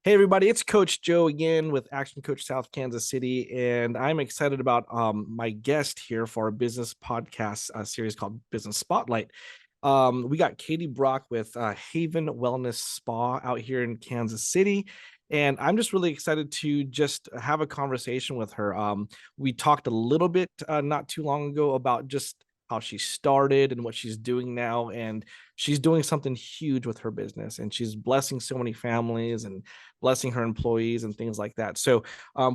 Hey everybody, it's Coach Joe again with Action Coach South Kansas City, and I'm excited about my guest here for our business podcast series called Business Spotlight. We got Katie Brock with Haven Wellness Spa out here in Kansas City, and I'm just really excited to just have a conversation with her. We talked a little bit not too long ago about just how she started and what she's doing now, and she's doing something huge with her business, and she's blessing so many families and blessing her employees and things like that. So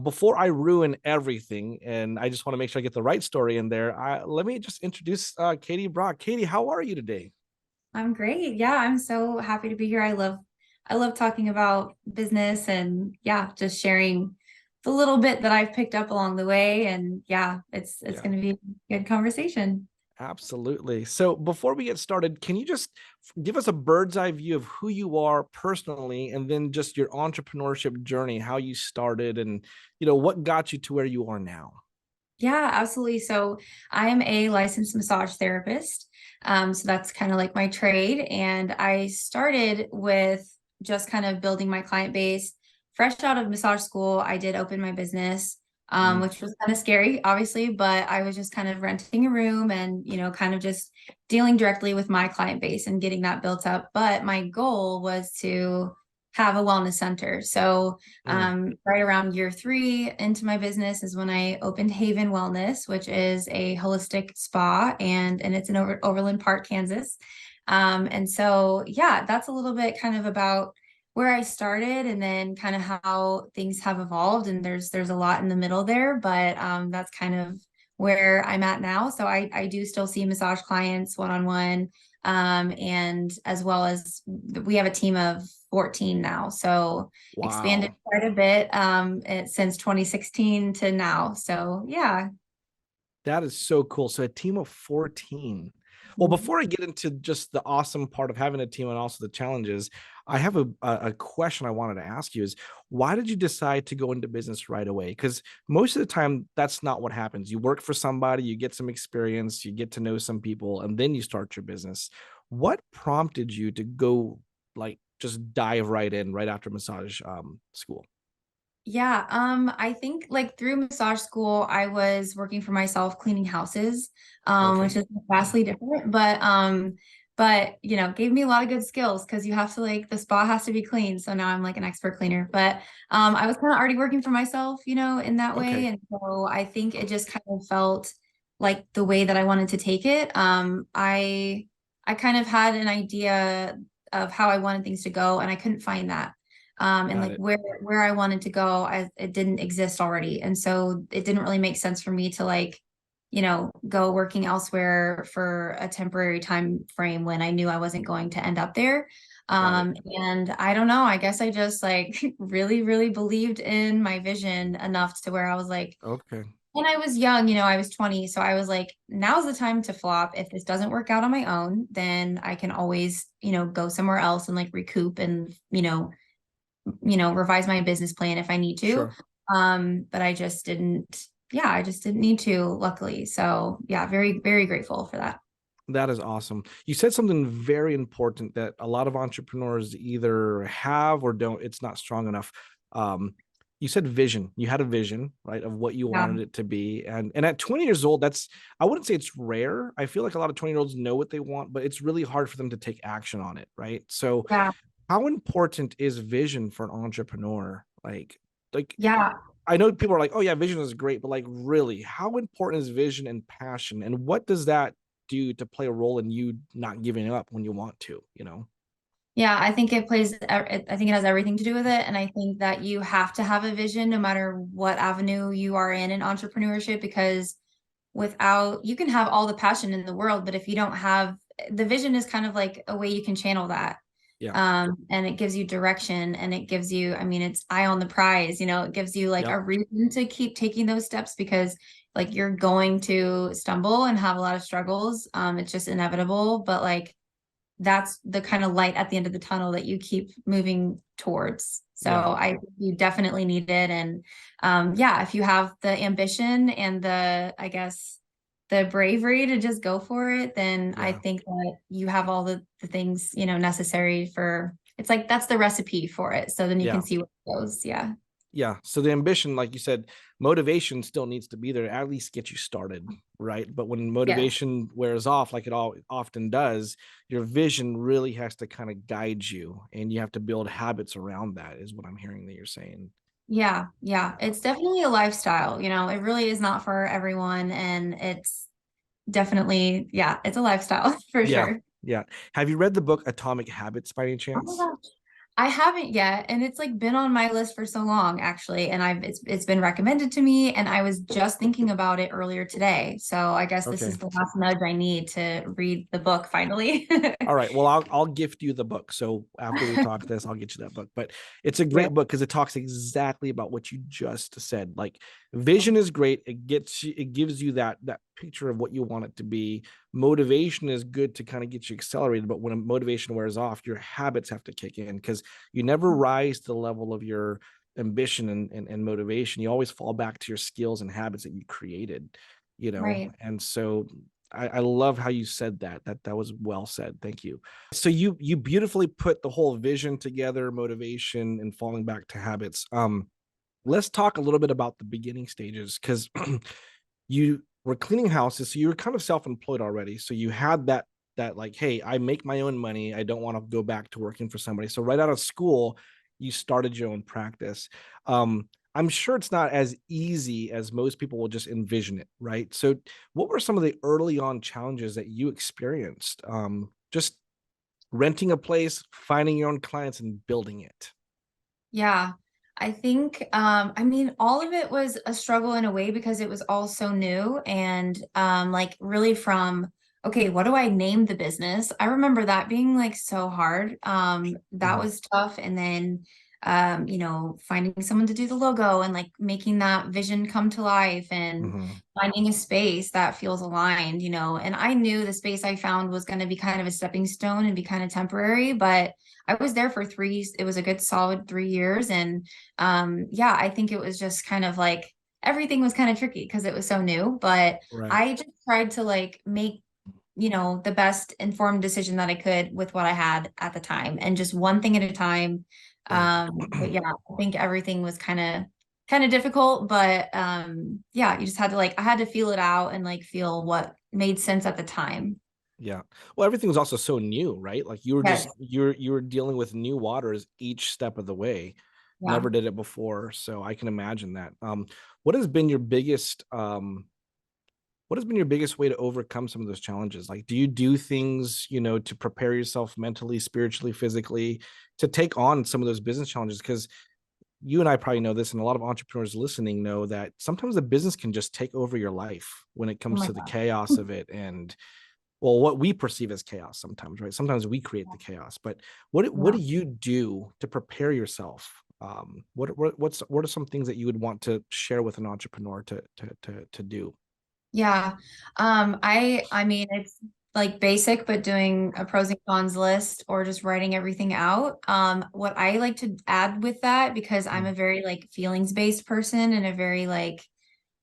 before I ruin everything, and I just want to make sure I get the right story in there, let me just introduce Katie Brock. Katie, how are you today? I'm great. Yeah, I'm so happy to be here. I love talking about business and yeah, just sharing the little bit that I've picked up along the way. And yeah, it's Yeah, going to be a good conversation. absolutely. So before we get started, can you just give us a bird's eye view of who you are personally, and then just your entrepreneurship journey, how you started, and what got you to where you are now? Yeah, absolutely. So I am a licensed massage therapist. So that's kind of like my trade. And I started with just kind of building my client base. Fresh out of massage school, I did open my business, Mm, which was kind of scary, obviously, but I was just kind of renting a room and, kind of just dealing directly with my client base and getting that built up. But my goal was to have a wellness center. So mm. right around year three into my business is when I opened Haven Wellness, which is a holistic spa, and it's in Overland Park, Kansas. And so, yeah, that's a little bit kind of about where I started, and then kind of how things have evolved. And there's a lot in the middle there, but that's kind of where I'm at now. So I do still see massage clients one on one, and as well as we have a team of 14 now. So expanded Wow. quite a bit since 2016 to now. So yeah. That is so cool. So a team of 14. Well, Mhm. before I get into just the awesome part of having a team and also the challenges, I have a question I wanted to ask you is, why did you decide to go into business right away? Because most of the time, that's not what happens. You work for somebody, you get some experience, you get to know some people, and then you start your business. What prompted you to go, like, just dive right in right after massage school? Yeah, I think like through massage school, I was working for myself cleaning houses, Okay. which is vastly different, but gave me a lot of good skills because you have to like the spa has to be clean. So now I'm like an expert cleaner. But I was kind of already working for myself, in that way. Okay. And so I think it just kind of felt like the way that I wanted to take it. I kind of had an idea of how I wanted things to go, and I couldn't find that and Got like it. where I wanted to go, it didn't exist already, and so it didn't really make sense for me to like, go working elsewhere for a temporary time frame when I knew I wasn't going to end up there. Got it. And I don't know, I guess I just like really, really believed in my vision enough to where I was like, Okay. when I was young, I was 20, so I was like, now's the time to flop. If this doesn't work out on my own, then I can always, go somewhere else and like recoup and, revise my business plan if I need to. Sure. But I just didn't need to, luckily. So yeah, very, very grateful for that. That is awesome. You said something very important that a lot of entrepreneurs either have or don't. It's not strong enough. Um, you said vision. You had a vision, right, of what you Yeah. wanted it to be. And at 20 years old, that's, I wouldn't say it's rare. I feel like a lot of 20-year-olds know what they want, but it's really hard for them to take action on it, right? So Yeah. how important is vision for an entrepreneur? Like Yeah. I know people are like, oh yeah, vision is great, but like really, how important is vision and passion? And what does that do to play a role in you not giving up when you want to, you know? Yeah, I think I think it has everything to do with it. And I think that you have to have a vision no matter what avenue you are in entrepreneurship, because without, you can have all the passion in the world, but if you don't have the vision is kind of like a way you can channel that. Yeah. And it gives you direction, and it gives you, I mean, it's eye on the prize, it gives you like Yep. a reason to keep taking those steps, because like you're going to stumble and have a lot of struggles. It's just inevitable, but like that's the kind of light at the end of the tunnel that you keep moving towards. So Yeah. you definitely need it. And yeah, if you have the ambition and I guess, the bravery to just go for it, then I Yeah. think that you have all the things, necessary for it's like that's the recipe for it. So then you can Yeah. see where it goes. Yeah. Yeah. So the ambition, like you said, motivation still needs to be there, at least get you started, right? But when Yes. motivation wears off, like it all often does, your vision really has to kind of guide you, and you have to build habits around that, is what I'm hearing that you're saying. Yeah. Yeah. Yeah. It's definitely a lifestyle. It really is not for everyone. And it's definitely, yeah, it's a lifestyle for Yeah. sure. Yeah. Have you read the book Atomic Habits by any Oh my chance? gosh. I haven't yet, and it's like been on my list for so long actually, and it's been recommended to me, and I was just thinking about it earlier today. So I guess this Okay. is the last nudge I need to read the book finally. All right. Well, I'll gift you the book. So after we talk this, I'll get you that book. But it's a Yeah. great book because it talks exactly about what you just said. Like vision is great. It gives you that picture of what you want it to be. Motivation is good to kind of get you accelerated. But when a motivation wears off, your habits have to kick in because you never rise to the level of your ambition and motivation. You always fall back to your skills and habits that you created, Right. and so I love how you said that. That was well said. Thank you. So you beautifully put the whole vision together, motivation, and falling back to habits. Let's talk a little bit about the beginning stages because you were cleaning houses, so you were kind of self-employed already. So you had that like, hey, I make my own money. I don't want to go back to working for somebody. So right out of school, you started your own practice. I'm sure it's not as easy as most people will just envision it, right? So what were some of the early on challenges that you experienced? Just renting a place, finding your own clients, and building it. Yeah. I think I mean all of it was a struggle in a way because it was all so new and like really from okay, what do I name the business? I remember that being like so hard. That Mhm, was tough and then finding someone to do the logo and like making that vision come to life and mhm. finding a space that feels aligned, and I knew the space I found was going to be kind of a stepping stone and be kind of temporary, but I was there for it was a good solid 3 years. And yeah, I think it was just kind of like everything was kind of tricky because it was so new. But Right. I just tried to like make, the best informed decision that I could with what I had at the time and just one thing at a time. Right. But yeah, I think everything was kind of difficult, but yeah, you just had to like I had to feel it out and like feel what made sense at the time. Yeah. Well, everything was also so new, right? Like you were just Yes. you were dealing with new waters each step of the way. Yeah. Never did it before, so I can imagine that. What has been your biggest what has been your biggest way to overcome some of those challenges? Like, do you do things, to prepare yourself mentally, spiritually, physically to take on some of those business challenges? Because you and I probably know this, and a lot of entrepreneurs listening know that sometimes the business can just take over your life when it Oh comes my to the God. chaos of it and well, what we perceive as chaos sometimes, right? Sometimes we create the chaos, but what Yeah. do you do to prepare yourself? What are some things that you would want to share with an entrepreneur to do? Yeah. I mean it's like basic, but doing a pros and cons list or just writing everything out. What I like to add with that, because I'm Mm, a very like feelings-based person and a very like,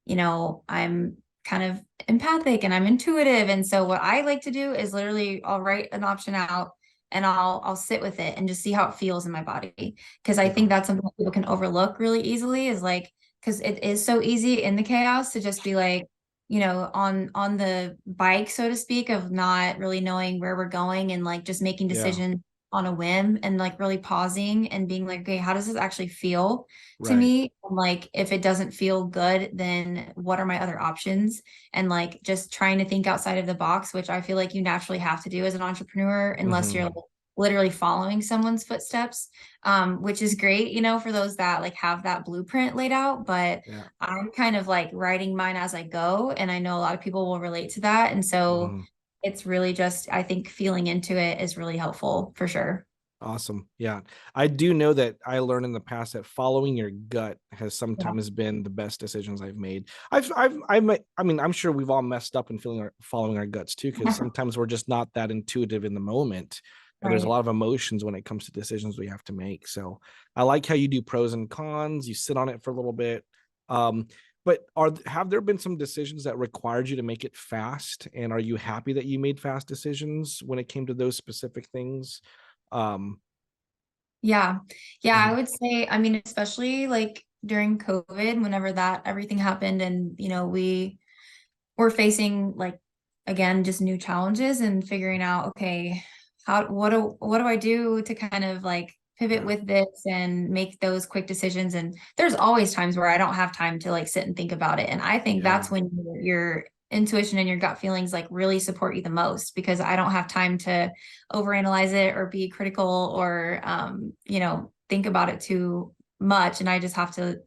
I'm kind of empathic and I'm intuitive. And so what I like to do is literally I'll write an option out and I'll sit with it and just see how it feels in my body. Because I yeah, think that's something that people can overlook really easily is like, because it is so easy in the chaos to just be like, on the bike, so to speak, of not really knowing where we're going and like just making yeah, decisions on a whim and like really pausing and being like, okay, how does this actually feel to right. me? And like, if it doesn't feel good, then what are my other options? And like, just trying to think outside of the box, which I feel like you naturally have to do as an entrepreneur, unless you're like, Hmm. literally following someone's footsteps, which is great, for those that like have that blueprint laid out. But Yeah. I'm kind of like writing mine as I go. And I know a lot of people will relate to that. And so Hmm. it's really just, I think feeling into it is really helpful for sure. Awesome. Yeah. I do know that I learned in the past that following your gut has Yeah. sometimes been the best decisions I've made. I mean, I'm sure we've all messed up in following our guts too, because sometimes we're just not that intuitive in the moment. And there's a Right. lot of emotions when it comes to decisions we have to make. So I like how you do pros and cons. You sit on it for a little bit. Um, but have there been some decisions that required you to make it fast? And are you happy that you made fast decisions when it came to those specific things? Um, Yeah. Yeah, I Mhm. would say, I mean, especially like during COVID, whenever that everything happened and, we're facing like again just new challenges and figuring out, okay, what do I do to kind of like pivot Yeah. with this and make those quick decisions. And there's always times where I don't have time to like sit and think about it. And I think that's Yeah. when your intuition and your gut feelings like really support you the most, because I don't have time to overanalyze it or be critical or think about it too much. And I just have to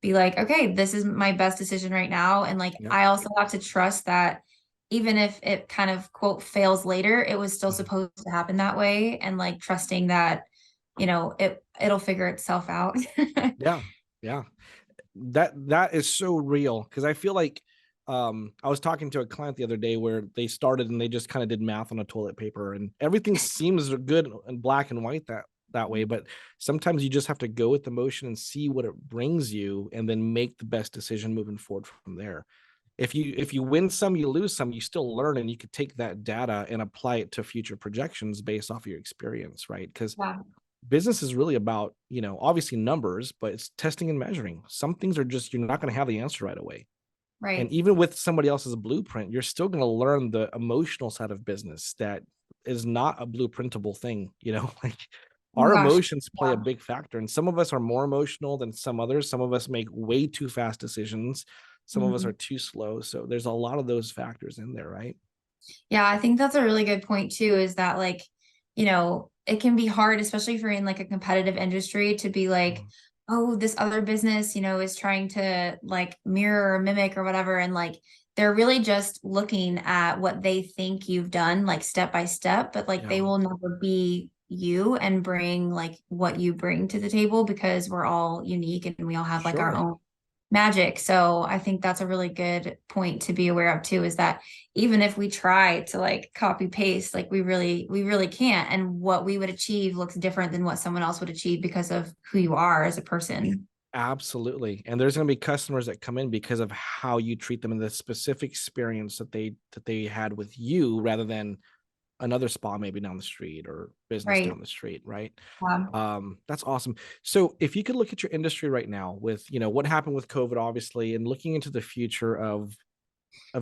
be like, okay, this is my best decision right now. And like, Yep. I also have to trust that even if it kind of quote fails later, it was still Mhm. supposed to happen that way. And like trusting that, it'll figure itself out. Yeah. Yeah. That is so real because I feel like I was talking to a client the other day where they started and they just kind of did math on a toilet paper and everything seems good and black and white that way, but sometimes you just have to go with the motion and see what it brings you and then make the best decision moving forward from there. If you win some, you lose some, you still learn and you could take that data and apply it to future projections based off your experience, right? Because Yeah, business is really about, obviously numbers, but it's testing and measuring. Some things are just, you're not going to have the answer right away. And right. even with somebody else's blueprint, you're still going to learn the emotional side of business that is not a blueprintable thing, like Oh my our gosh. emotions play a Yeah. big factor. And some of us are more emotional than some others. Some of us make way too fast decisions. Some of us are Mhm. too slow. So there's a lot of those factors in there, right? Yeah, I think that's a really good point too, is that like, it can be hard, especially if you're in like a competitive industry, to be like, Mhm. oh, this other business, is trying to like mirror or mimic or whatever. And like they're really just looking at what they think you've done, like step by step, but like Yeah, they will never be you and bring like what you bring to the table, because we're all unique and we all have like our sure. own magic. So I think that's a really good point to be aware of too, is that even if we try to like copy paste, like we really can't. And what we would achieve looks different than what someone else would achieve because of who you are as a person. Absolutely. And there's going to be customers that come in because of how you treat them and the specific experience that they had with you rather than another spa maybe down the street or business Right. down the street, right? Um, That's awesome. So if you could look at your industry right now with, what happened with COVID obviously and looking into the future of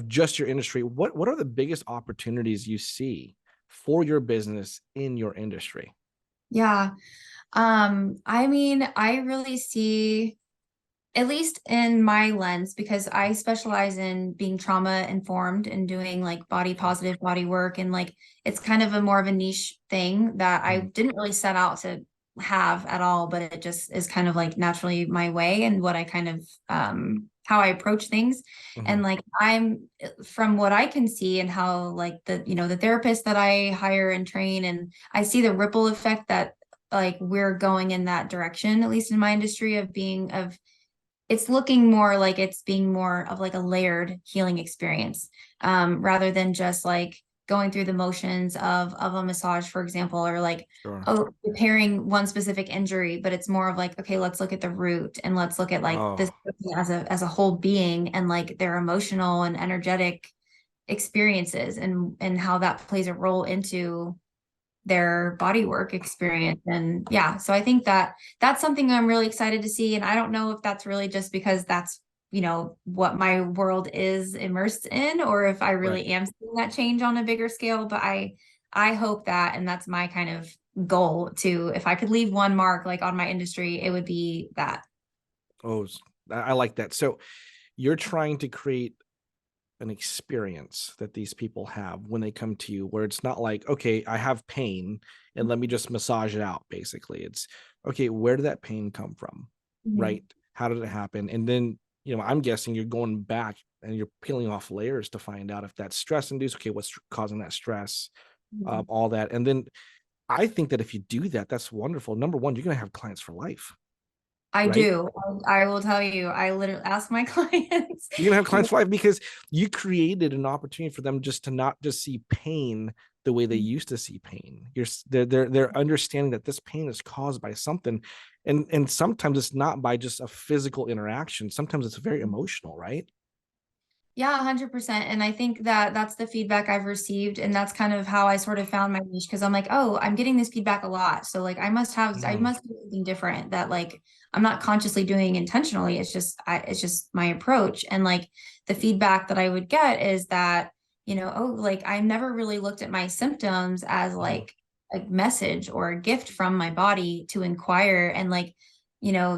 just your industry, what are the biggest opportunities you see for your business in your industry? yeah. I mean, I really see, at least in my lens, because I specialize in being trauma informed and doing like body Okay. positive body work. And like it's kind of a more of a niche thing that I Mhm. didn't really set out to have at all, but it just is kind of like naturally my way and what I kind of how I approach things. And Mhm. like I'm from what I can see and how like the therapists that I hire and train, and I see the ripple effect that like we're going in that direction, at least in my industry, of being of it's looking more like it's being more of like a layered healing experience, rather than just like going through the motions of a massage, for example, or like, Sure. oh, repairing one specific injury. But it's more of like, okay, let's look at the root and let's look at like this Oh, person as a whole being and like their emotional and energetic experiences, and how that plays a role into their body work experience. And yeah, so I think that that's something I'm really excited to see. And I don't know if that's really just because that's, what my world is immersed in, or if I right. really am seeing that change on a bigger scale. But I hope that, and that's my kind of goal to, if I could leave one mark like on my industry, it would be that. Oh, I like that. So you're trying to create an experience that these people have when they come to you where it's not like, okay, I have pain and let me just massage it out. Basically, it's okay, where did that pain come from? Mhm. Right? How did it happen? And then, I'm guessing you're going back and you're peeling off layers to find out if that's stress induced. Okay, what's causing that stress? Mhm. All that. And then I think that if you do that, that's wonderful. Number one, you're going to have clients for life, I right? do. I will tell you, I literally ask my clients. You're gonna have clients for life because you created an opportunity for them just to not just see pain the way they used to see pain. They're understanding that this pain is caused by something, and sometimes it's not by just a physical interaction. Sometimes it's very emotional, right? Yeah, 100%. And I think that that's the feedback I've received. And that's kind of how I sort of found my niche because I'm like, oh, I'm getting this feedback a lot. So like I Mhm. must do something different that like I'm not consciously doing intentionally. It's just my approach. And like the feedback that I would get is that, oh, like I never really looked at my symptoms as Mhm. like a message or a gift from my body to inquire and like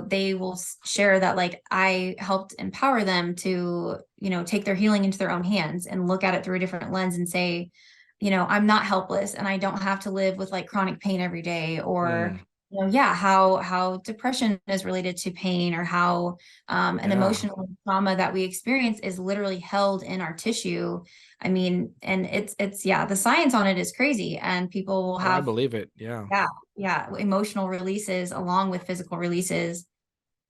they will share that like I helped empower them to, take their healing into their own hands and look at it through a different lens and say, I'm not helpless and I don't have to live with like chronic pain every day or Mm. yeah, how depression is related to pain or how an Yeah. emotional trauma that we experience is literally held in our tissue. I mean, and it's yeah, the science on it is crazy and people will Oh, I have believe it. Yeah. yeah, yeah, emotional releases along with physical releases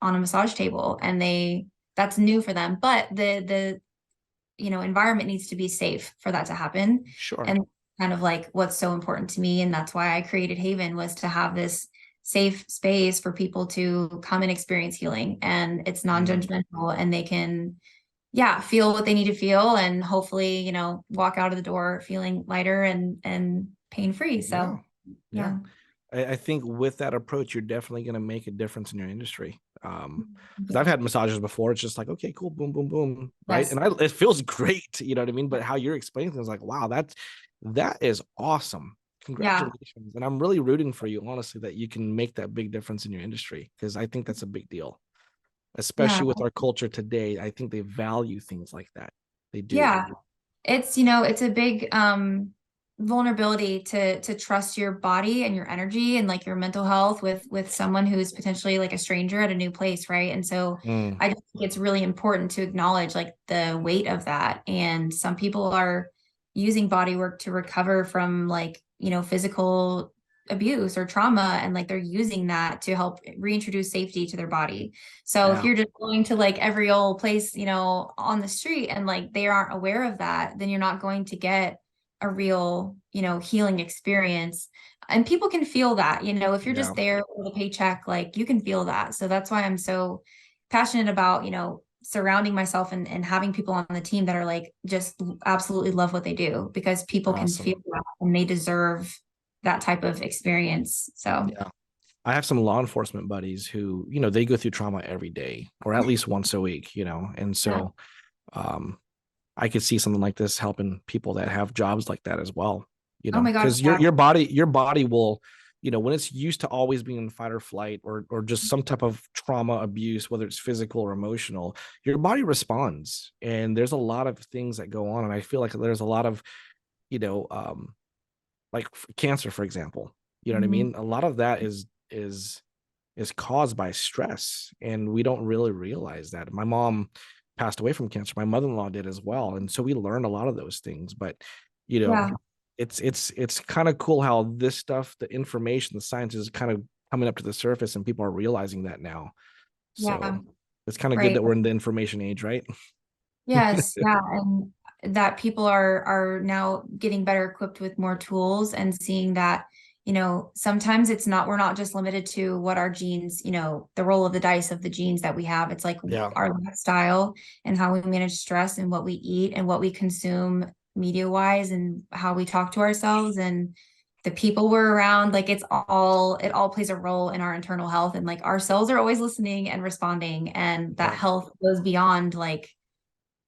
on a massage table, and that's new for them. But the environment needs to be safe for that to happen, Sure. and kind of like what's so important to me, and that's why I created Haven was to have this safe space for people to come and experience healing, and it's Mm. non-judgmental, and they can yeah feel what they need to feel, and hopefully walk out of the door feeling lighter and pain free. Yeah. So Yeah. yeah. I think with that approach, you're definitely going to make a difference in your industry. Because I've Yeah. had massages before. It's just like, okay, cool, boom, boom, boom, right? Yes. And it feels great, you know what I mean? But how you're explaining things, like, wow, that is awesome. Yeah. Congratulations. And I'm really rooting for you, honestly, that you can make that big difference in your industry because I think that's a big deal, Yeah. especially with our culture today. I think they value things like that. They do. Yeah. It's, it's a big vulnerability to trust your body and your energy and like your mental health with someone who's potentially like a stranger at a new place, right? And so Mm. I just think it's really important to acknowledge like the weight of that. And some people are using body work to recover from like, physical abuse or trauma and like they're using that to help reintroduce safety to their body. So if Yeah. you're just going to like every old place, on the street and like they aren't aware of that, then you're not going to get a real, healing experience. And people can feel that, if you're Yeah. just there with a paycheck, like you can feel that. So that's why I'm so passionate about, surrounding myself and having people on the team that are like just absolutely love what they do because people can feel Awesome. that and they deserve that type of experience. So Yeah. I have some law enforcement buddies who, they go through trauma every day or at least once a week, and yeah. so um, I could see something like this helping people that have jobs like that as well, Oh my gosh. because Yeah. your body will, when it's used to always being in fight or flight or just some type of trauma abuse, whether it's physical or emotional, your body responds. And there's a lot of things that go on. And I feel like there's a lot of, you know, um, like cancer, for example, you know what I Mhm. mean? A lot of that is caused by stress, and we don't really realize that. My mom passed away from cancer. My mother-in-law did as well, and so we learned a lot of those things. But you know, Yeah. it's kind of cool how this stuff, the information, the science is kind of coming up to the surface, and people are realizing that now. Yeah. So it's kind of good Right. that we're in the information age, right? Yes, yeah, and that people are now getting better equipped with more tools and seeing that, sometimes we're not just limited to what our genes, the roll of the dice of the genes that we have. It's like Yeah, our lifestyle and how we manage stress and what we eat and what we consume media wise and how we talk to ourselves and the people we're around. Like it all plays a role in our internal health. And like our cells are always listening and responding. And that yeah, health goes beyond like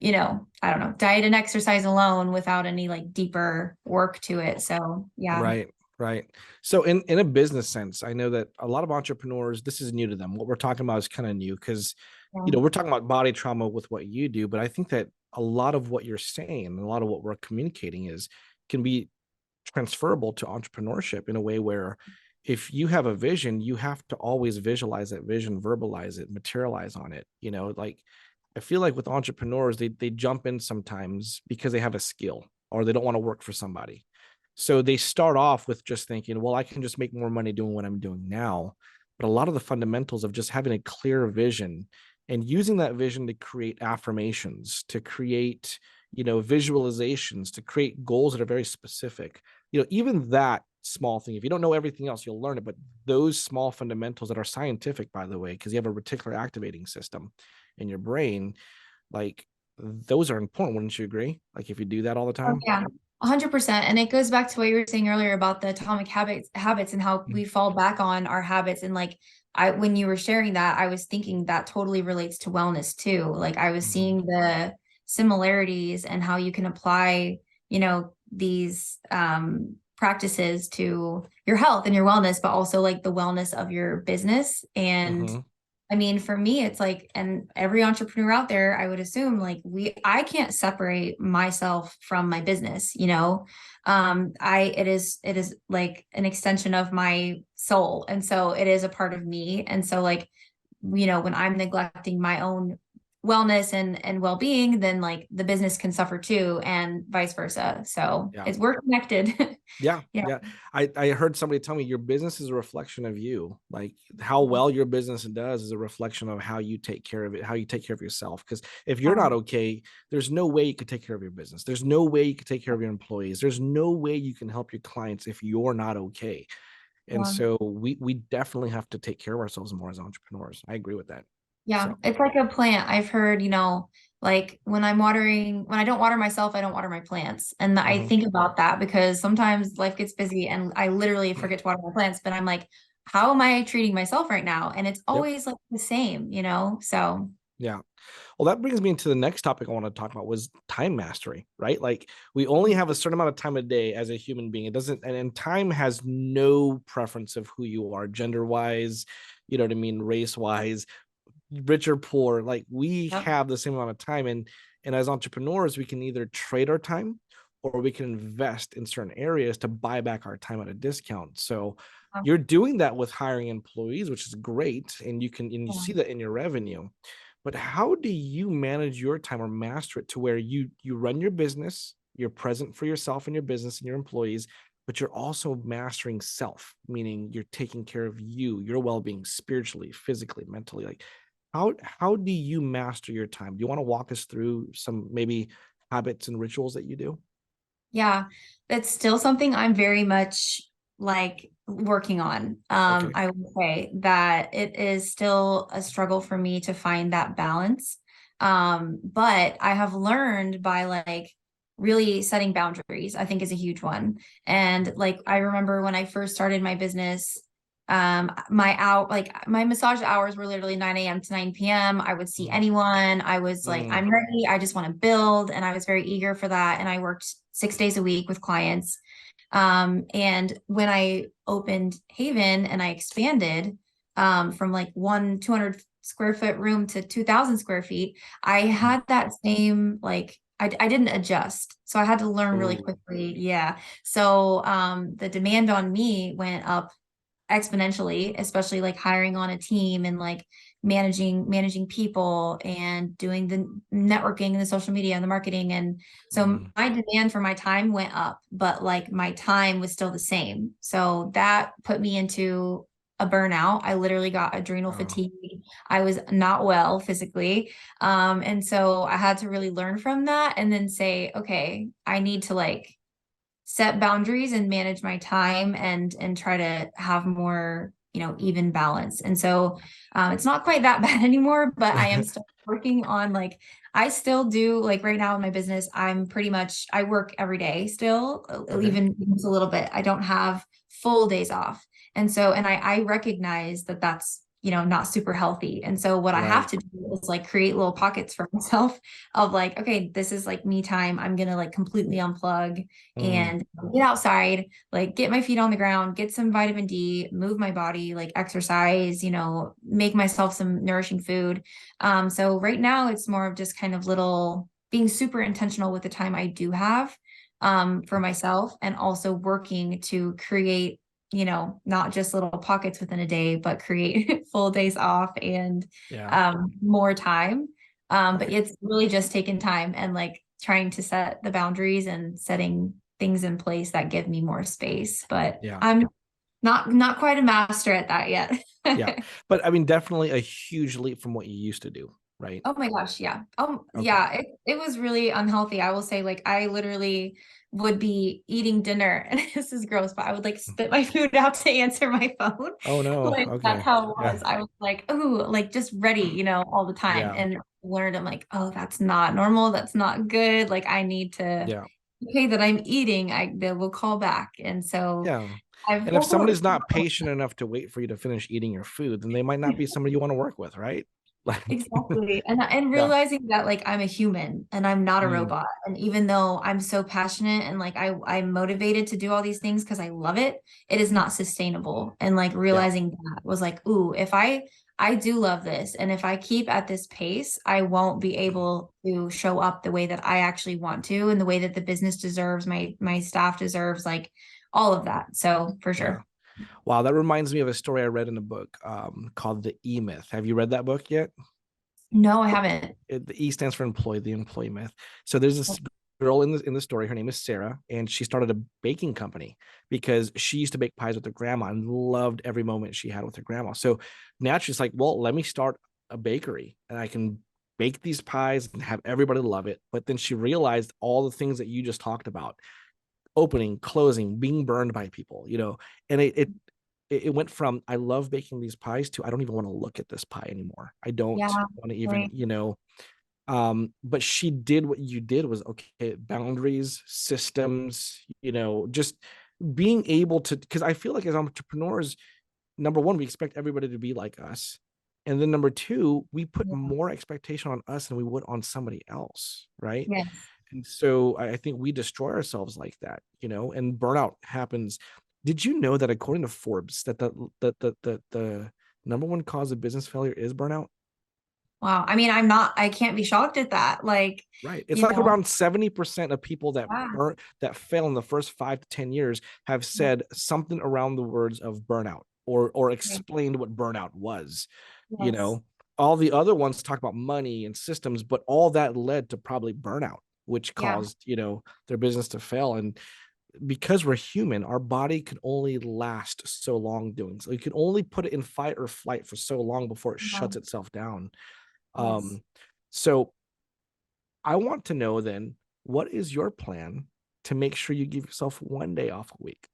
I don't know, diet and exercise alone without any like deeper work to it. So yeah. right, right. So in a business sense, I know that a lot of entrepreneurs, this is new to them. What we're talking about is kind of new because Yeah. we're talking about body trauma with what you do, but I think that a lot of what you're saying and a lot of what we're communicating is can be transferable to entrepreneurship in a way where if you have a vision, you have to always visualize that vision, verbalize it, materialize on it. Like I feel like with entrepreneurs, they jump in sometimes because they have a skill or they don't want to work for somebody. So they start off with just thinking, well, I can just make more money doing what I'm doing now. But a lot of the fundamentals of just having a clear vision and using that vision to create affirmations, to create, visualizations, to create goals that are very specific. Even that small thing, if you don't know everything else, you'll learn it. But those small fundamentals that are scientific, by the way, because you have a reticular activating system in your brain, like those are important, wouldn't you agree? Like if you do that all the Oh time. yeah, 100%. And it goes back to what you were saying earlier about the atomic habits and how we fall back on our habits. And like when you were sharing that, I was thinking that totally relates to wellness too. Like I was Mhm. seeing the similarities and how you can apply, these practices to your health and your wellness, but also like the wellness of your business. And Mhm. I mean, for me, it's like, and every entrepreneur out there, I would assume like I can't separate myself from my business, it is like an extension of my soul. And so it is a part of me. And so like, when I'm neglecting my own wellness and well-being, then like the business can suffer too, and vice versa. So Yeah. we're connected. Yeah, Yeah. yeah. I heard somebody tell me your business is a reflection of you. Like how well your business does is a reflection of how you take care of it, how you take care of yourself. Because if you're not okay, there's no way you could take care of your business. There's no way you could take care of your employees. There's no way you can help your clients if you're not okay. And Yeah. so we definitely have to take care of ourselves more as entrepreneurs. I agree with that. Yeah, So it's like a plant. I've heard, like when I don't water myself, I don't water my plants. And I mhm. think about that because sometimes life gets busy and I literally forget to water my plants, but I'm like, how am I treating myself right now? And it's Yep. always like the same. So, Yeah. Well, that brings me into the next topic I want to talk about was time mastery, right? Like we only have a certain amount of time a day as a human being. It doesn't, and time has no preference of who you are, gender wise, you know what I mean, race wise, rich or poor. Like we yep. have the same amount of time, and as entrepreneurs, we can either trade our time or we can invest in certain areas to buy back our time at a discount. So you're doing that with hiring employees, which is great, and you Yeah. see that in your revenue. But how do you manage your time or master it to where you run your business, you're present for yourself and your business and your employees, but you're also mastering self, meaning you're taking care of your well-being spiritually, physically, mentally. Like how do you master your time? Do you want to walk us through some maybe habits and rituals that you do? Yeah, that's still something I'm very much like working on. Okay. I would say that it is still a struggle for me to find that balance. But I have learned by like really setting boundaries, I think is a huge one. And like I remember when I first started my business, my massage hours were literally 9 a.m. to 9 p.m. I would see Mhm. anyone. I was like, Mm, I'm ready. I just want to build. And I was very eager for that. And I worked 6 days a week with clients. And when I opened Haven and I expanded from like 200 square foot room to 2,000 square feet, I mhm. had that same like I didn't adjust. So I had to learn really Oh, quickly. Yeah. So the demand on me went up exponentially, especially like hiring on a team and like managing people and doing the networking and the social media and the marketing. And so mm, my demand for my time went up, but like my time was still the same. So that put me into a burnout. I literally got adrenal oh, fatigue. I was not well physically. And so I had to really learn from that and then say, okay, I need to like set boundaries and manage my time and try to have more even balance. And so it's not quite that bad anymore, but I am still working on like I still do like right now in my business I'm pretty much I work every day still, okay. even just a little bit. I don't have full days off. And so and I recognize that that's not super healthy. And so what I have Right. to do is like create little pockets for myself of like, okay, this is like me time. I'm gonna like completely unplug Mm, and get outside, like get my feet on the ground, get some vitamin D, move my body, like exercise, make myself some nourishing food. So right now it's more of just kind of little being super intentional with the time I do have for myself and also working to create, not just little pockets within a day, but create full days off and yeah. more time. But Okay. it's really just taking time and like trying to set the boundaries and setting things in place that give me more space. But Yeah. I'm not quite a master at that yet. Yeah. But I mean, definitely a huge leap from what you used to do, right? Oh my gosh, yeah. Okay. Yeah, it was really unhealthy. I will say, like, I literally would be eating dinner, and this is gross, but I would like spit my food out to answer my phone. Oh no. Like that's Okay. how it Yeah. was. I was like, oh, like just ready, all the time. Yeah. And learned, I'm like, oh, that's not normal. That's not good. Like I need to, Yeah. okay, that I'm eating, they will call back. And so Yeah. I've And if definitely, somebody's not patient enough to wait for you to finish eating your food, then they might not be somebody you want to work with, right? Like, exactly. And yeah. realizing that like I'm a human and I'm not a Mm, robot. And even though I'm so passionate and like I'm motivated to do all these things because I love it, it is not sustainable. And like yeah. realizing that was like, ooh, if I do love this, and if I keep at this pace, I won't be able to show up the way that I actually want to, and the way that the business deserves, my staff deserves, like all of that. So for Yeah. sure. Wow. That reminds me of a story I read in a book called The E Myth. Have you read that book yet? No, I haven't. The E stands for employee, the employee myth. So there's this girl in the story. Her name is Sarah, and she started a baking company because she used to bake pies with her grandma and loved every moment she had with her grandma. So naturally, it's like, well, let me start a bakery, and I can bake these pies and have everybody love it. But then she realized all the things that you just talked about: opening, closing, being burned by people, and it went from I love baking these pies to I don't even want to look at this pie anymore. I don't Yeah, want to even, right. but she did what you did was okay, boundaries, systems, just being able to, because I feel like as entrepreneurs, number one, we expect everybody to be like us. And then number two, we put Yeah. more expectation on us than we would on somebody else, right? Yes. And so I think we destroy ourselves like that, and burnout happens. Did you know that according to Forbes, that the number one cause of business failure is burnout? Wow. I mean, I can't be shocked at that. Like, Right. It's you like know, around 70% of people yeah, that fail in the first 5 to 10 years have yeah, said something around the words of burnout or okay, explained what burnout was. You yes, know, all the other ones talk about money and systems, but all that led to probably burnout, which yeah, caused, their business to fail. And because we're human, our body can only last so long doing so. You can only put it in fight or flight for so long before it yeah, shuts itself down. yes. So I want to know then, what is your plan to make sure you give yourself one day off a week?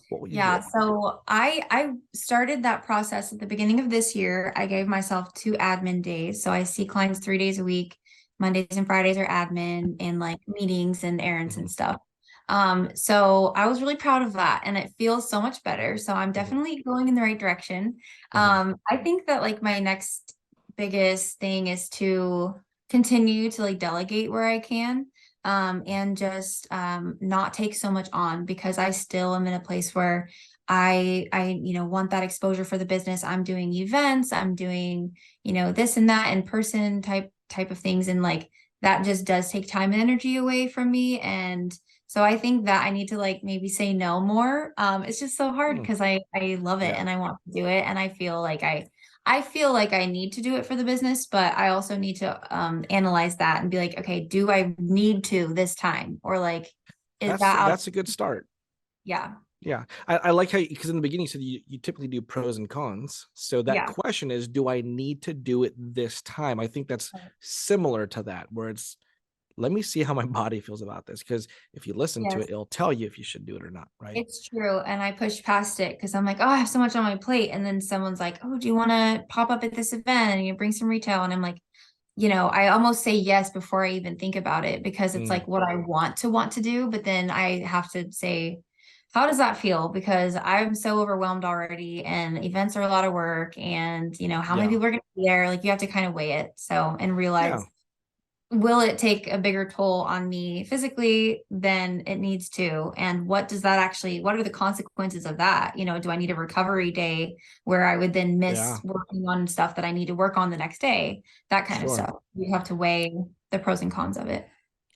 What will you Yeah, do? so I started that process at the beginning of this year. I gave myself 2 admin days. So I see clients 3 days a week. Mondays and Fridays are admin and like meetings and errands Mm-hmm, and stuff. So I was really proud of that and it feels so much better. So I'm mm-hmm, definitely going in the right direction. mm-hmm. I think that like my next biggest thing is to continue to like delegate where I can, and just not take so much on because I still am in a place where I want that exposure for the business. I'm doing events, I'm doing, this and that in person type of things. And like that just does take time and energy away from me. And so I think that I need to like maybe say no more. It's just so hard Mm, because I love it yeah, and I want to do it. And I feel like I need to do it for the business, but I also need to analyze that and be like, okay, do I need to this time? Or like, is that's that out? that's a good start. Yeah. Yeah, I like how, because in the beginning you said you typically do pros and cons. So that Yeah. question is, do I need to do it this time? I think that's similar to that, where it's, let me see how my body feels about this. Because if you listen to Yes, it, it'll tell you if you should do it or not, right? it's true. And I push past it because I'm like, oh, I have so much on my plate. And then someone's like, oh, do you want to pop up at this event and you bring some retail? And I'm like, I almost say yes before I even think about it because it's Mm, like what I want to do. But then I have to say, how does that feel? Because I'm so overwhelmed already and events are a lot of work and, how many yeah, people are going to be there? Like you have to kind of weigh it. So, and yeah, realize, will it take a bigger toll on me physically than it needs to? And what are the consequences of that? Do I need a recovery day where I would then miss yeah, working on stuff that I need to work on the next day? That kind of sure. stuff. You have to weigh the pros and cons of it.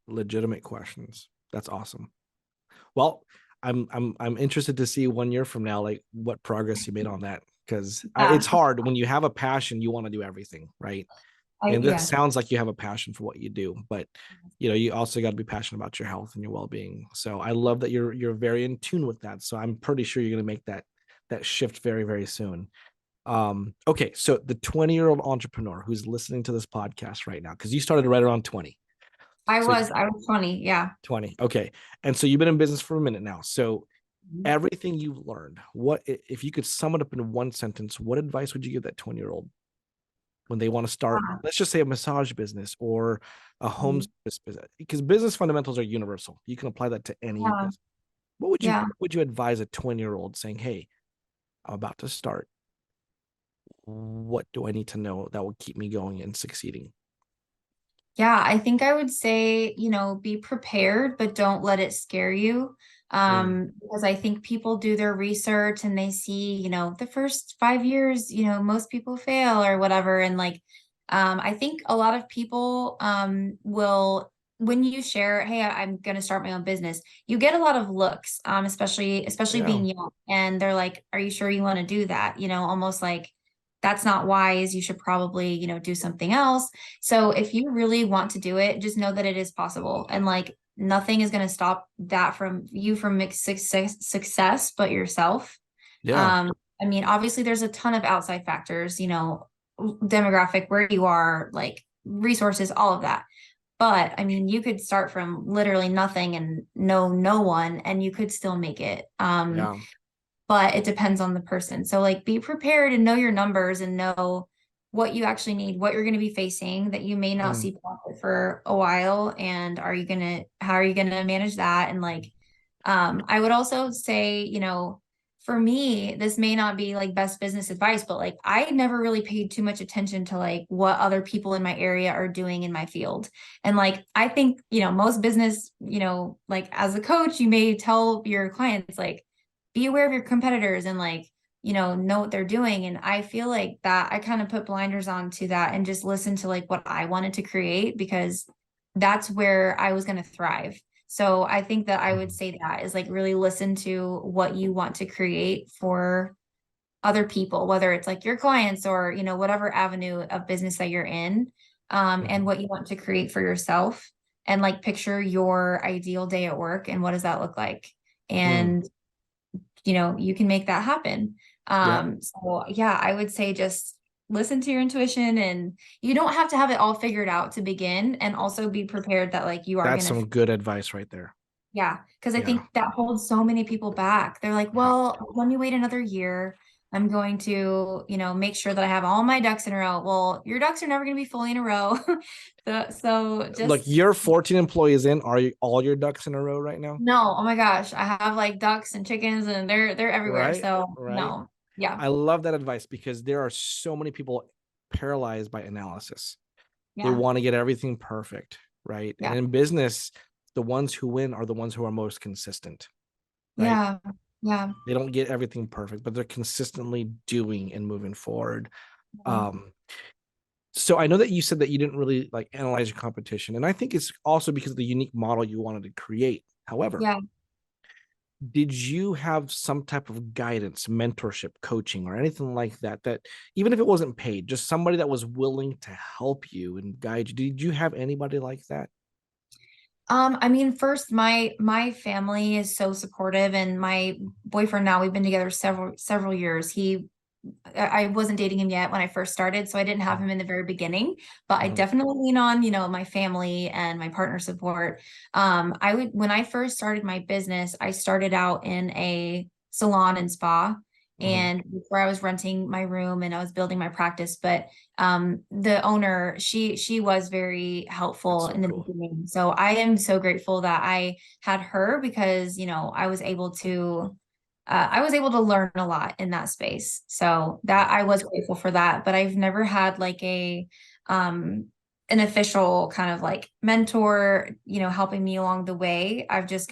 Legitimate questions. That's awesome. Well, I'm interested to see 1 year from now, like what progress you made on that, because Yeah. it's hard when you have a passion, you want to do everything, right? And this Yeah. sounds like you have a passion for what you do, but you also got to be passionate about your health and your well-being. So I love that you're very in tune with that. So I'm pretty sure you're going to make that shift very, very soon. Okay, so the 20-year-old entrepreneur who's listening to this podcast right now, because you started right around 20. So I was 20. Yeah. 20. Okay. And so you've been in business for a minute now. So everything you've learned, what if you could sum it up in one sentence, what advice would you give that 20-year-old? when they want to start, let's just say, a massage business or a home Mhm. service business, because business fundamentals are universal. You can apply that to any Yeah. business. What would you Yeah. what would you advise a 20-year-old saying, "Hey, I'm about to start. What do I need to know that will keep me going and succeeding?" Yeah, I think I would say, be prepared, but don't let it scare you. Mm, Because I think people do their research and they see, the first 5 years, most people fail or whatever. And like, I think a lot of people will, when you share, hey, I'm gonna start my own business, you get a lot of looks, especially yeah, being young. And they're like, are you sure you want to do that? Almost like that's not wise. You should probably, do something else. So if you really want to do it, just know that it is possible. And like nothing is going to stop that from you from success but yourself. yeah, Um, I mean, obviously there's a ton of outside factors, demographic, where you are, like resources, all of that. But I mean, you could start from literally nothing and know no one, and you could still make it. yeah. But it depends on the person. So like be prepared and know your numbers and know what you actually need, what you're going to be facing that you may not Mm, see profit for a while. And how are you going to manage that? And like, I would also say, for me, this may not be like best business advice, but like I never really paid too much attention to like what other people in my area are doing in my field. And like I think, most business, like as a coach, you may tell your clients like be aware of your competitors and like, know what they're doing. And I feel like that I kind of put blinders on to that and just listen to like what I wanted to create because that's where I was going to thrive. So I think that I would mm, say that is like really listen to what you want to create for other people, whether it's like your clients or, whatever avenue of business that you're in, and mhm, what you want to create for yourself. And like picture your ideal day at work and what does that look like? mm. And you can make that happen. Yeah, So yeah, I would say just listen to your intuition and you don't have to have it all figured out to begin and also be prepared that like you are that's going to, some good advice right there. yeah, because I Yeah, think that holds so many people back. They're like, yeah. well, let me wait another year. I'm going to, make sure that I have all my ducks in a row. Well, your ducks are never going to be fully in a row. So Look, just you're 14 employees in. Are you all your ducks in a row right now? no, oh my gosh, I have like ducks and chickens and they're everywhere. Right, So right. no. Yeah. I love that advice because there are so many people paralyzed by analysis. They Yeah. want to get everything perfect, right? And Yeah. in business, the ones who win are the ones who are most consistent, right? Yeah. Yeah. They don't get everything perfect, but they're consistently doing and moving forward. Um, so I know that you said that you didn't really like analyze your competition, and I think it's also because of the unique model you wanted to create. However, Yeah. did you have some type of guidance, mentorship, coaching, or anything like that? That even if it wasn't paid, just somebody that was willing to help you and guide you. Did you have anybody like that? I mean, first, my family is so supportive, and my boyfriend now we've been together several years. I wasn't dating him yet when I first started, so I didn't have him in the very beginning, but I Mhm, definitely lean on, my family and my partner support. When I first started my business, I started out in a salon and spa. mhm. And before I was renting my room and I was building my practice, but the owner, she was very That's helpful so in the cool. beginning. So I am so grateful that I had her because, I was able to learn a lot in that space. So that Yeah, I was grateful for that, but I've never had like um an official kind of like mentor, helping me along the way. I just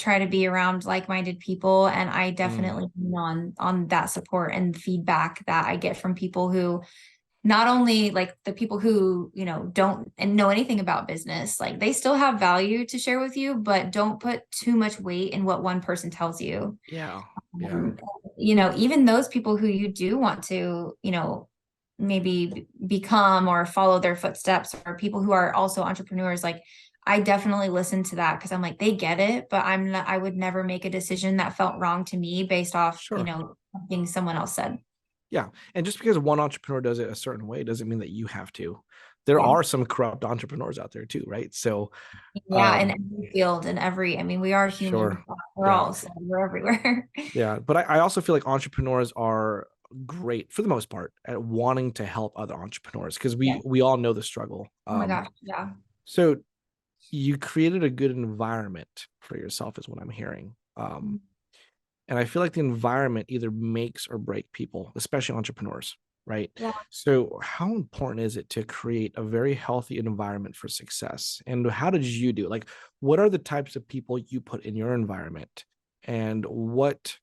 try to be around like-minded people and I mm, definitely lean on that support and feedback that I get from people who not only like the people who don't and know anything about business, like they still have value to share with you, but don't put too much weight in what one person tells you. yeah, yeah. um, Even those people who you do want to maybe become or follow their footsteps, or people who are also entrepreneurs, like I definitely listen to that because I'm like they get it, but I would never make a decision that felt wrong to me based off Sure. something someone else said. Yeah. And just because one entrepreneur does it a certain way doesn't mean that you have to. There Yeah. are some corrupt entrepreneurs out there too, right? So, Yeah, in um, every field, in every, I mean, we are humans, sure. we're Yeah. all, so we're everywhere. Yeah. But I also feel like entrepreneurs are great for the most part at wanting to help other entrepreneurs because Yeah. we all know the struggle. Oh my gosh. Yeah. So you created a good environment for yourself, is what I'm hearing. Mhm. And I feel like the environment either makes or break people, especially entrepreneurs, right? Yeah. So, how important is it to create a very healthy environment for success? And how did you do it? Like, what are the types of people you put in your environment? And let's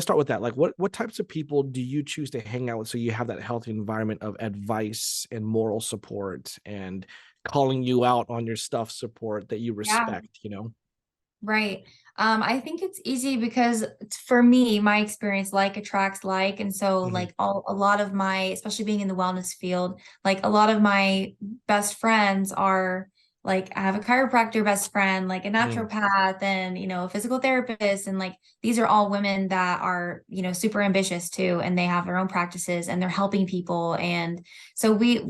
start with that. Like, what types of people do you choose to hang out with so you have that healthy environment of advice and moral support and calling you out on your stuff support that you Yeah. respect, you know? Right. I think it's easy because for me, my experience like attracts like, and so Mhm, like a lot of my, especially being in the wellness field, like a lot of my best friends are like I have a chiropractor best friend, like a mm, naturopath, and a physical therapist, and like these are all women that are super ambitious too, and they have their own practices and they're helping people, and so we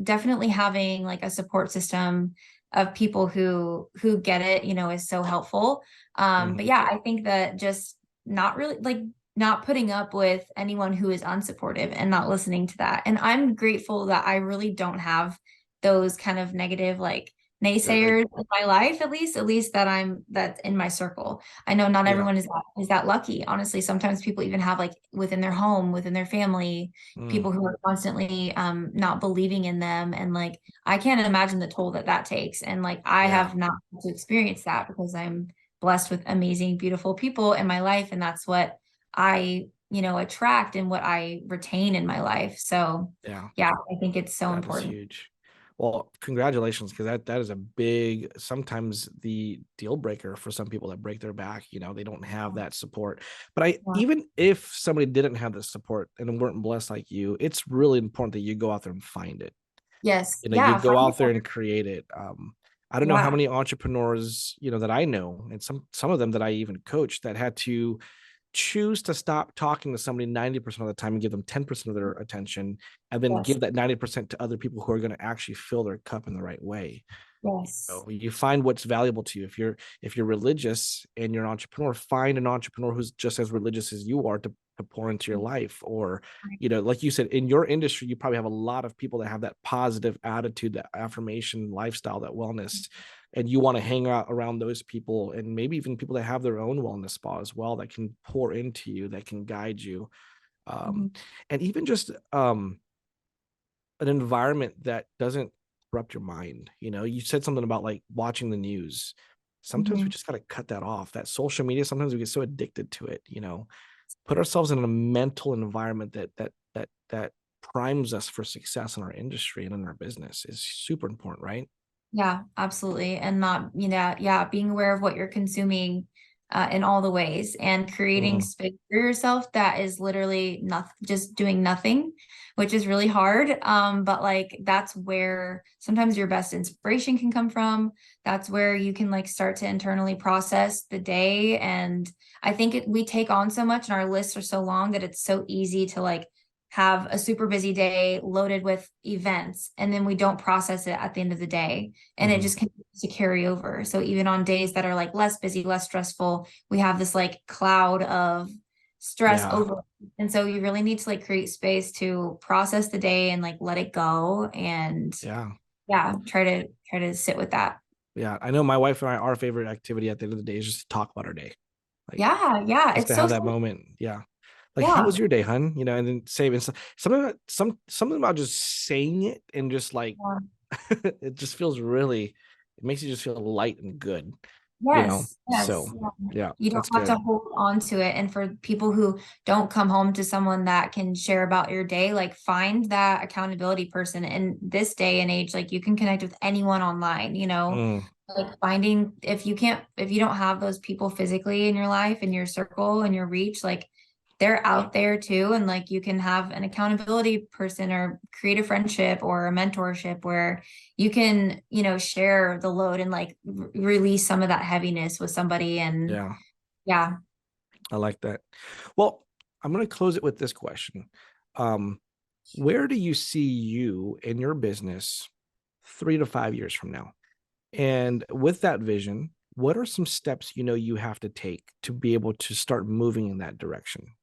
definitely having like a support system of people who get it, is so helpful. But mhm. yeah, I think that just not really like not putting up with anyone who is unsupportive and not listening to that. And I'm grateful that I really don't have those kind of negative like Good. naysayers in my life, at least that's in my circle. I know not Yeah. everyone is that lucky. Honestly, sometimes people even have like within their home, within their family, Mm, people who are constantly not believing in them, and like I can't imagine the toll that that takes. And like, I yeah. have not had to experience that because I'm blessed with amazing, beautiful people in my life. And that's what I, attract and what I retain in my life. So Yeah. yeah, I think it's so That is important. huge. Well, congratulations, because that is a big, sometimes the deal breaker for some people that break their back, they don't have that support. But Yeah. even if somebody didn't have the support and weren't blessed like you, it's really important that you go out there and find it. Yes. You Yeah. go Find out there yourself. and create it. I don't know how Yeah. many entrepreneurs, that I know, and some of them that I even coach that had to choose to stop talking to somebody 90% of the time and give them 10% of their attention, and then Yes. give that 90% to other people who are going to actually fill their cup in the right way. Yes. You find what's valuable to you. If you're religious and you're an entrepreneur, find an entrepreneur who's just as religious as you are to pour into your life. Or, like you said, in your industry, you probably have a lot of people that have that positive attitude, that affirmation lifestyle, that wellness, and you want to hang out around those people, and maybe even people that have their own wellness spa as well, that can pour into you, that can guide you. Mhm. um, and even just an environment that doesn't corrupt your mind. You said something about like watching the news. Sometimes we Mhm. just got to cut that off. That social media, sometimes we get so addicted to it. Put ourselves in a mental environment that primes us for success in our industry and in our business is super important, right? Yeah, absolutely. And not, yeah, being aware of what you're consuming in all the ways and creating Mhm. space for yourself that is literally not just doing nothing, which is really hard. But like that's where sometimes your best inspiration can come from. That's where you can like start to internally process the day. And I think we take on so much and our lists are so long that it's so easy to like have a super busy day loaded with events and then we don't process it at the end of the day and it Mhm. just continues to carry over. So even on days that are like less busy, less stressful, we have this like cloud of stress Yeah. over. And so you really need to like create space to process the day and like let it go and Yeah. yeah, try to sit with that. Yeah. I know my wife and I, our favorite activity at the end of the day is just to talk about our day. Like, Yeah, yeah, just it's to so have that moment. Yeah. Like, how yeah. was your day, hun? And then say and something about just saying it and just like Yeah. it just feels really, it makes you just feel light and good, Yes, yes. so Yeah. yeah, You don't that's have to good. hold on to it. And for people who don't come home to someone that can share about your day, like find that accountability person. In this day and age, like you can connect with anyone online, Mm, like finding if you don't have those people physically in your life, in your circle, in your reach, like they're out there too. And like you can have an accountability person or create a friendship or a mentorship where you can, share the load and like release some of that heaviness with somebody. And yeah, yeah. I like that. Well, I'm going to close it with this question. um where do you see you in your business 3 to 5 years from now? And with that vision, what are some steps you have to take to be able to start moving in that direction?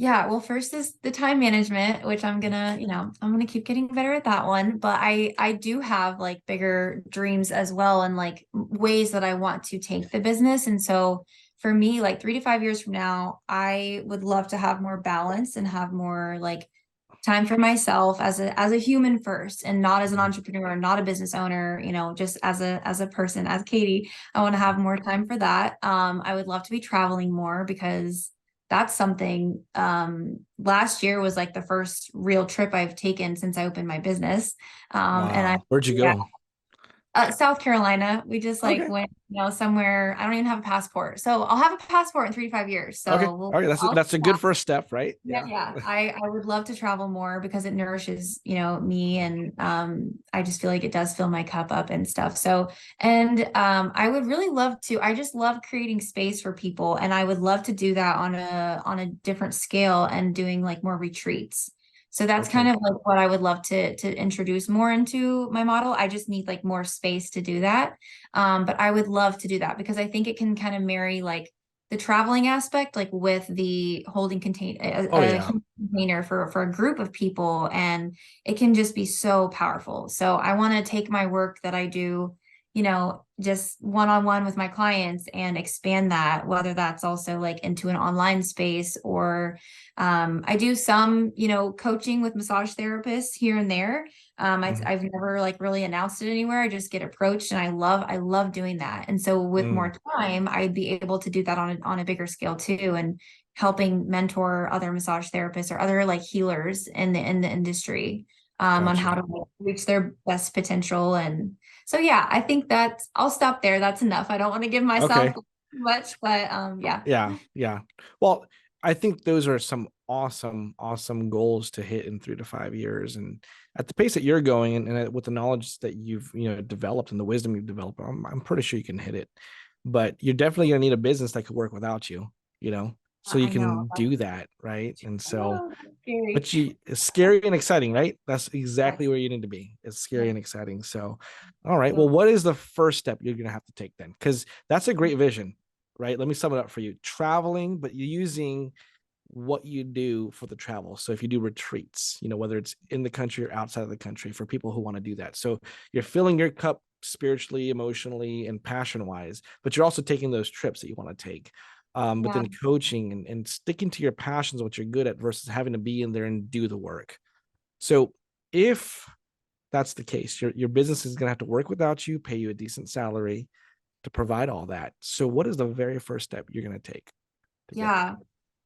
Yeah, well, first is the time management, which I'm gonna, I'm gonna keep getting better at that one. But I do have like bigger dreams as well, and like ways that I want to take the business. And so for me, like 3 to 5 years from now, I would love to have more balance and have more like time for myself as a human first, and not as an Mhm. entrepreneur, not a business owner, just as a person, as Katie. I want to have more time for that. I would love to be traveling more because that's something. Last year was like the first real trip I've taken since I opened my business. And I Wow. Where'd you yeah, go? South Carolina. We just like Okay. went, somewhere. I don't even have a passport. So I'll have a passport in 3 to 5 years. Okay. So Okay. I'll That's a good first step, right? yeah, Yeah. yeah. I would love to travel more because it nourishes, me, and I just feel like it does fill my cup up and stuff. So, and I would really love to, I just love creating space for people, and I would love to do that on a different scale and doing like more retreats. So that's kind Okay. of like what I would love to introduce more into my model. I just need like more space to do that. But I would love to do that because I think it can kind of marry like the traveling aspect, like with the holding contain Oh a yeah. human container for a group of people, and it can just be so powerful. So I want to take my work that I do, just one-on-one with my clients and expand that, whether that's also like into an online space or I do some, coaching with massage therapists here and there. Mhm. I've never like really announced it anywhere. I just get approached, and I love doing that. And so with Mm. more time, I'd be able to do that on a bigger scale too, and helping mentor other massage therapists or other like healers in the industry, on Gotcha. how to like, reach their best potential. And so yeah, I think that I'll stop there. That's enough. I don't want to give myself Okay. too much, but yeah. Yeah. Yeah. Well, I think those are some awesome goals to hit in 3 to 5 years. And at the pace that you're going, and with the knowledge that you've, developed and the wisdom you've developed, I'm pretty sure you can hit it. But you're definitely going to need a business that could work without you, so you I know. can do that. Right. And so, Oh, that's scary. but it's scary and exciting, right? That's exactly Yes. where you need to be. It's scary Yes. and exciting. So, all right. Yeah. Well, what is the first step you're going to have to take then? Because that's a great vision, right? Let me sum it up for you. Traveling, but you're using what you do for the travel. So if you do retreats, whether it's in the country or outside of the country for people who want to do that. So you're filling your cup spiritually, emotionally, and passion wise, but you're also taking those trips that you want to take. But Yeah. then coaching and sticking to your passions, what you're good at versus having to be in there and do the work. So if that's the case, your business is going to have to work without you, pay you a decent salary to provide all that. So what is the very first step you're going to take to get there? Yeah.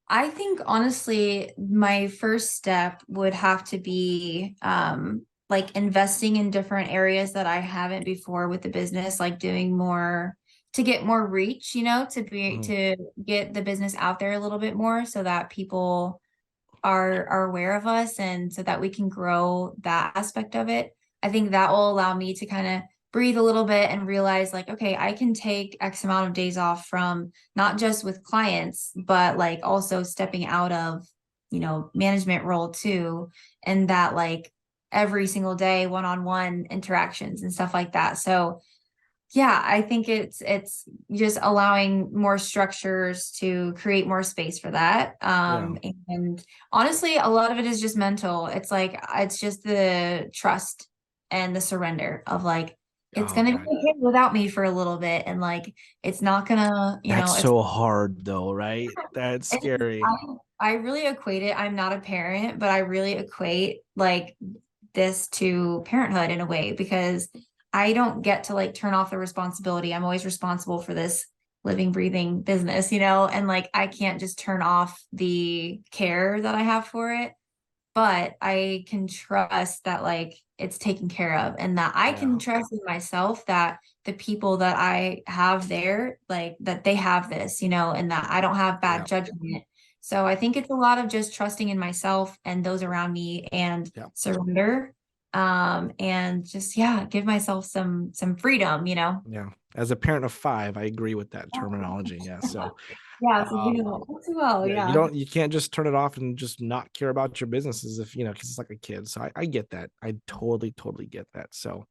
I think honestly, my first step would have to be like investing in different areas that I haven't before with the business, like doing more to get more reach, Mhm. to get the business out there a little bit more so that people are aware of us, and so that we can grow that aspect of it. I think that will allow me to kind of breathe a little bit and realize like, okay, I can take X amount of days off from not just with clients, but like also stepping out of, management role too. And that like every single day, one-on-one interactions and stuff like that. So yeah, I think it's just allowing more structures to create more space for that. Yeah. And honestly, a lot of it is just mental. It's just the trust and the surrender of like it's Oh gonna be God. okay without me for a little bit, and like it's not gonna, That's so hard though, right? That's it's scary. I really equate it. I'm not a parent, but I really equate like this to parenthood in a way because I don't get to like turn off the responsibility. I'm always responsible for this living, breathing business, and like I can't just turn off the care that I have for it, but I can trust that like it's taken care of, and that I can Yeah. trust in myself that the people that I have there, like that they have this, and that I don't have bad Yeah. judgment. So I think it's a lot of just trusting in myself and those around me and Yeah. surrender. And just yeah, give myself some freedom. Yeah. As a parent of five, I agree with that terminology. Yeah. So Yeah, so you um know all too well, yeah, yeah. you can't just turn it off and just not care about your business as if, because it's like a kid. So I get that. I totally get that. So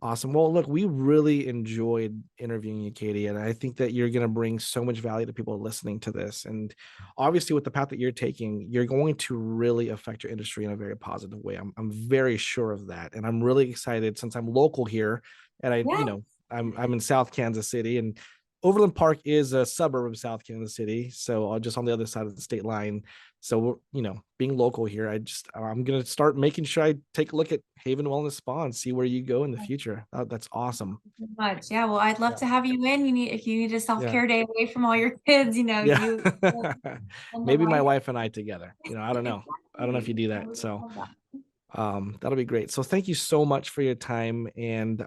Awesome. Well, look, we really enjoyed interviewing you, Katie, and I think that you're going to bring so much value to people listening to this. And obviously, with the path that you're taking, you're going to really affect your industry in a very positive way. I'm very sure of that, and I'm really excited since I'm local here, and Yeah. I'm in South Kansas City, and Overland Park is a suburb of South Kansas City, so just on the other side of the state line. So, being local here, I'm gonna start making sure I take a look at Haven Wellness Spa and see where you go in the future. That's awesome. So much. Yeah, well, I'd love Yeah. to have you in. If you need a Yeah. self-care day away from all your kids, Yeah. and the Maybe my wife. wife and I together. I don't know. I don't know if you Exactly. do I that. would So love that. that'll be great. So thank you so much for your time. And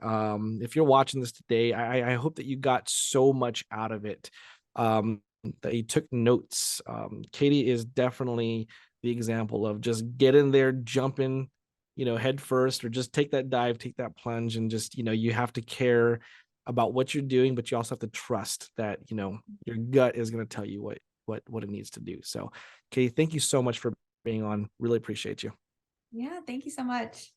if you're watching this today, I hope that you got so much out of it. That you took notes. Katie is definitely the example of just get in there, jump in, head first, or just take that dive, take that plunge, and just, you have to care about what you're doing, but you also have to trust that, your gut is going to tell you what it needs to do. So, Katie, thank you so much for being on. Really appreciate you. Yeah, thank you so much.